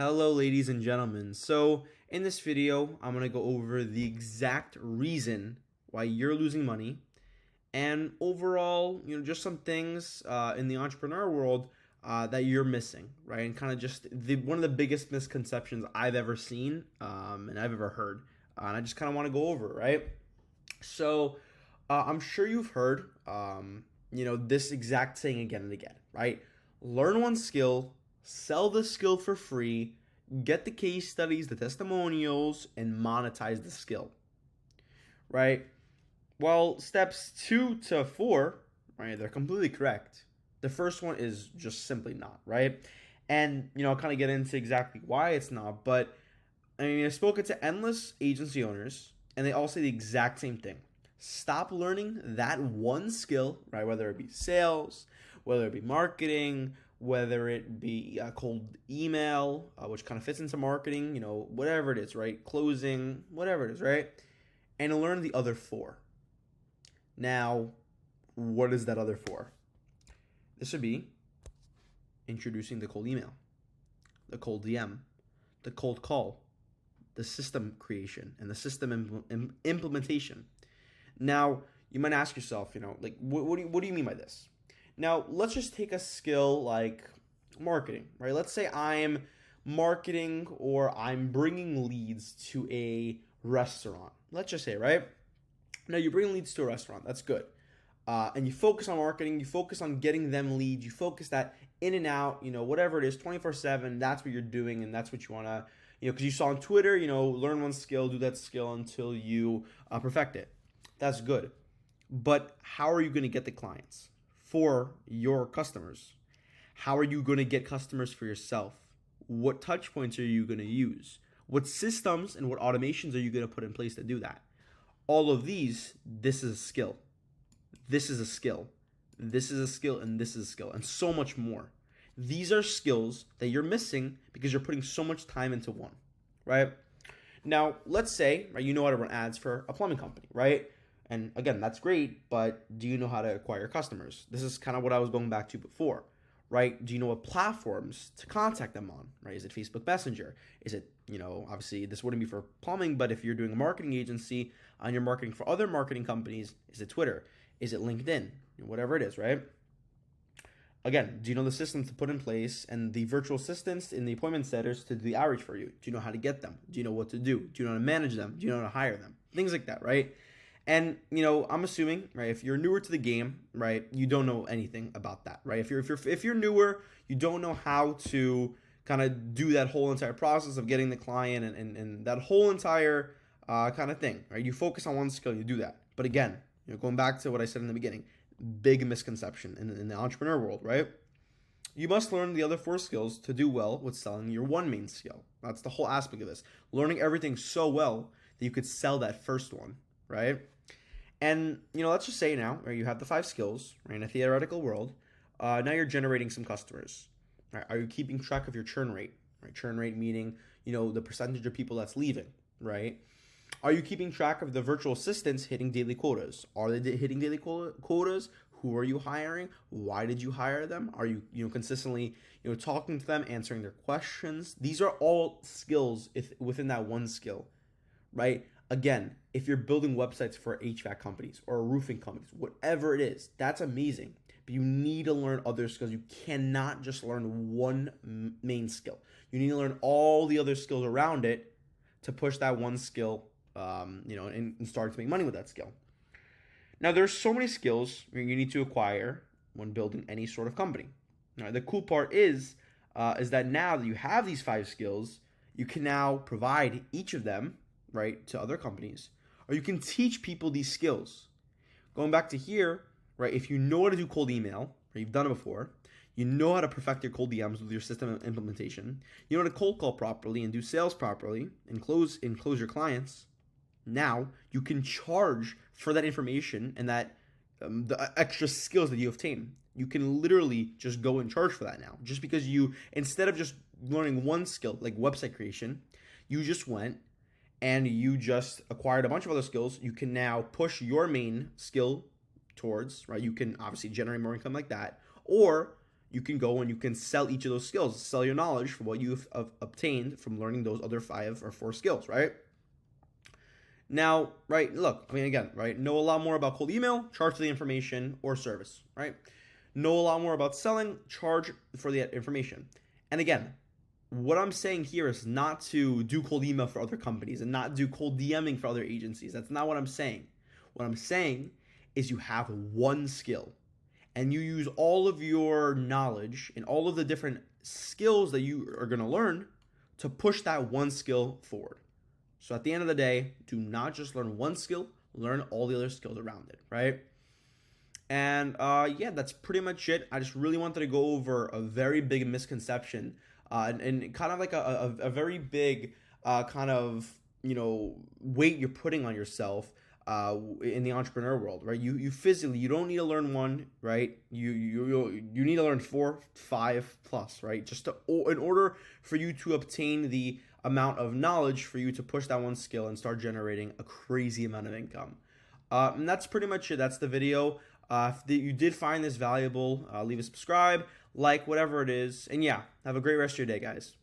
Hello, ladies and gentlemen. So, in this video, I'm going to go over the exact reason why you're losing money and overall, just some things in the entrepreneur world that you're missing, right? And kind of just one of the biggest misconceptions I've ever seen and I've ever heard. And I just kind of want to go over, right? So, I'm sure you've heard, this exact saying again and again, right? Learn one skill, sell the skill for free, get the case studies, the testimonials, and monetize the skill, right? Well, steps 2 to 4, right, they're completely correct. The first one is just simply not, right? And, I'll kind of get into exactly why it's not, but I've spoken to endless agency owners, and they all say the exact same thing. Stop learning that one skill, right? Whether it be sales, whether it be marketing, whether it be cold email, which kind of fits into marketing, whatever it is, right? Closing, whatever it is, right? And learn the other 4. Now, what is that other 4? This would be introducing the cold email, the cold DM, the cold call, the system creation, and the system implementation. Now, you might ask yourself, what do you mean by this? Now, let's just take a skill like marketing, right? Let's say I'm marketing or I'm bringing leads to a restaurant. Let's just say, right? Now, you bring leads to a restaurant. That's good. And you focus on marketing. You focus on getting them leads. You focus that in and out, whatever it is, 24/7. That's what you're doing, and that's what you want to, because you saw on Twitter, learn one skill, do that skill until you perfect it. That's good. But how are you going to get the clients for your customers? How are you going to get customers for yourself? What touch points are you going to use? What systems and what automations are you going to put in place to do that? All of these, this is a skill. This is a skill. This is a skill, and this is a skill, and so much more. These are skills that you're missing because you're putting so much time into one, right? Now, let's say, right, you know how to run ads for a plumbing company, right? And again, that's great, but do you know how to acquire customers? This is kind of what I was going back to before, right? Do you know what platforms to contact them on, right? Is it Facebook Messenger? Is it, obviously this wouldn't be for plumbing, but if you're doing a marketing agency and you're marketing for other marketing companies, is it Twitter? Is it LinkedIn? Whatever it is, right? Again, do you know the systems to put in place and the virtual assistants and the appointment setters to do the outreach for you? Do you know how to get them? Do you know what to do? Do you know how to manage them? Do you know how to hire them? Things like that, right? And I'm assuming, right, if you're newer to the game, right, you don't know anything about that, right? If you're newer, you don't know how to kind of do that whole entire process of getting the client and that whole entire kind of thing, right? You focus on one skill, you do that. But again, going back to what I said in the beginning, big misconception in the entrepreneur world, right? You must learn the other 4 skills to do well with selling your one main skill. That's the whole aspect of this. Learning everything so well that you could sell that first one, right? And, let's just say now, right, you have the 5 skills, right, in a theoretical world. Now you're generating some customers. Right? Are you keeping track of your churn rate? Right? Churn rate meaning, the percentage of people that's leaving, right? Are you keeping track of the virtual assistants hitting daily quotas? Are they hitting daily quotas? Who are you hiring? Why did you hire them? Are you, consistently, talking to them, answering their questions? These are all skills within that one skill, right? Again, if you're building websites for HVAC companies or roofing companies, whatever it is, that's amazing. But you need to learn other skills. You cannot just learn one main skill. You need to learn all the other skills around it to push that one skill, and start to make money with that skill. Now, there's so many skills you need to acquire when building any sort of company. Now, the cool part is that now that you have these 5 skills, you can now provide each of them, right, to other companies, or you can teach people these skills. Going back to here, right, if you know how to do cold email, or you've done it before, you know how to perfect your cold DMs with your system implementation, you know how to cold call properly and do sales properly and close your clients. Now you can charge for that information and that the extra skills that you obtain. You can literally just go and charge for that now, just because you, instead of just learning one skill like website creation, you just went and you just acquired a bunch of other skills. You can now push your main skill towards, right? You can obviously generate more income like that, or you can go and you can sell each of those skills, sell your knowledge for what you've obtained from learning those other 5 or 4 skills, right? Now, right, look, I mean, again, right, know a lot more about cold email, charge for the information or service, right? Know a lot more about selling, charge for the information. And again, what I'm saying here is not to do cold email for other companies and not do cold DMing for other agencies. That's not what I'm saying. What I'm saying is you have one skill and you use all of your knowledge and all of the different skills that you are going to learn to push that one skill forward. So at the end of the day, do not just learn one skill, learn all the other skills around it, right? And yeah, that's pretty much it. I just really wanted to go over a very big misconception and kind of like a very big kind of, weight you're putting on yourself in the entrepreneur world, right? You physically, you don't need to learn one, right? You need to learn 4, 5 plus, right? Just in order for you to obtain the amount of knowledge for you to push that one skill and start generating a crazy amount of income. And that's pretty much it. That's the video. If you did find this valuable, leave a subscribe, like, whatever it is. And yeah, have a great rest of your day, guys.